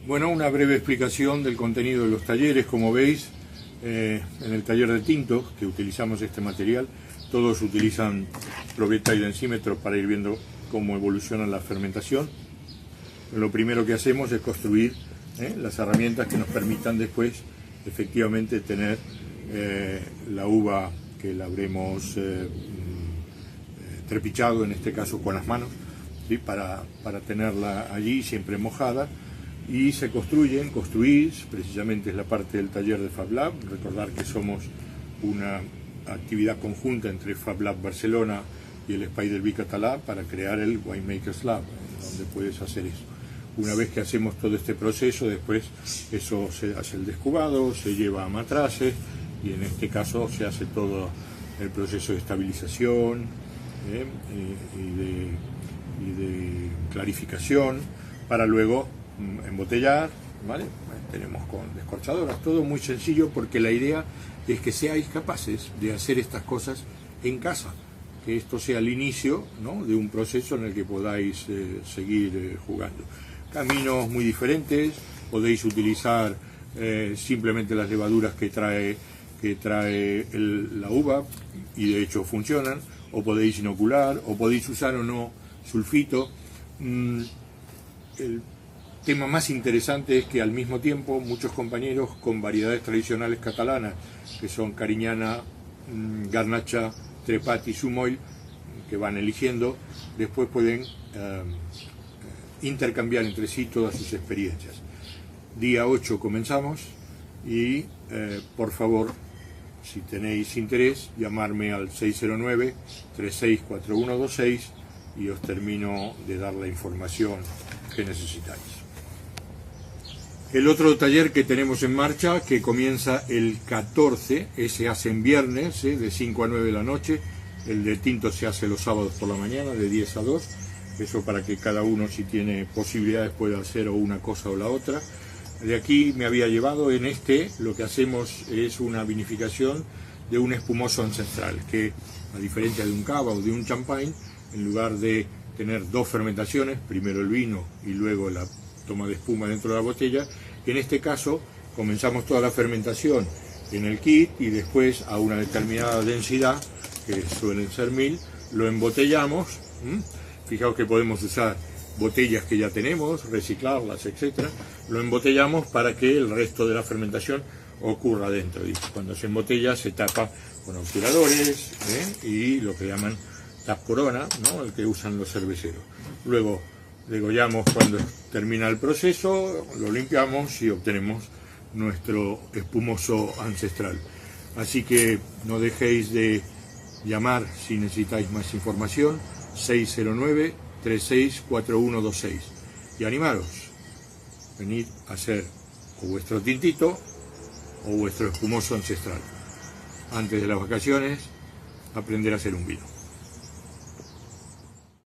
Bueno, una breve explicación del contenido de los talleres. Como veis, en el taller de tintos que utilizamos este material, todos utilizan probeta y densímetro para ir viendo cómo evoluciona la fermentación. Lo primero que hacemos es construir las herramientas que nos permitan después efectivamente tener la uva que la habremos trepichado, en este caso con las manos, ¿sí? para tenerla allí siempre mojada. Y se construir precisamente es la parte del taller de Fab Lab. Recordar que somos una actividad conjunta entre Fab Lab Barcelona y el Espai del Vi Català para crear el Winemakers Lab, donde puedes hacer eso. Una vez que hacemos todo este proceso, después eso se hace el descubado, se lleva a matraces y en este caso se hace todo el proceso de estabilización y de clarificación para luego embotellar, ¿vale? Tenemos con descorchadoras, todo muy sencillo, porque la idea es que seáis capaces de hacer estas cosas en casa, que esto sea el inicio, ¿no?, de un proceso en el que podáis seguir jugando. Caminos muy diferentes, podéis utilizar simplemente las levaduras que trae la uva, y de hecho funcionan, o podéis inocular, o podéis usar o no sulfito. El tema más interesante es que al mismo tiempo muchos compañeros con variedades tradicionales catalanas, que son Cariñana, Garnacha, Trepat y Sumoil, que van eligiendo, después pueden intercambiar entre sí todas sus experiencias. Día 8 comenzamos y por favor, si tenéis interés, llamarme al 609-364126 y os termino de dar la información que necesitáis. El otro taller que tenemos en marcha, que comienza el 14, se hace en viernes, de 5 a 9 de la noche. El de tinto se hace los sábados por la mañana, de 10 a 2. Eso para que cada uno, si tiene posibilidades, pueda hacer o una cosa o la otra. De aquí me había llevado, en lo que hacemos es una vinificación de un espumoso ancestral, que a diferencia de un cava o de un champagne, en lugar de tener dos fermentaciones, primero el vino y luego la toma de espuma dentro de la botella, en este caso comenzamos toda la fermentación en el kit y después a una determinada densidad, que suelen ser 1000, lo embotellamos. Fijaos que podemos usar botellas que ya tenemos, reciclarlas, etcétera. Lo embotellamos para que el resto de la fermentación ocurra dentro. Y cuando se embotella se tapa con obturadores y lo que llaman tap corona, ¿no?, el que usan los cerveceros. Luego degollamos cuando termina el proceso, lo limpiamos y obtenemos nuestro espumoso ancestral. Así que no dejéis de llamar si necesitáis más información, 609-364126, y animaros, venid a hacer o vuestro tintito o vuestro espumoso ancestral. Antes de las vacaciones, aprender a hacer un vino.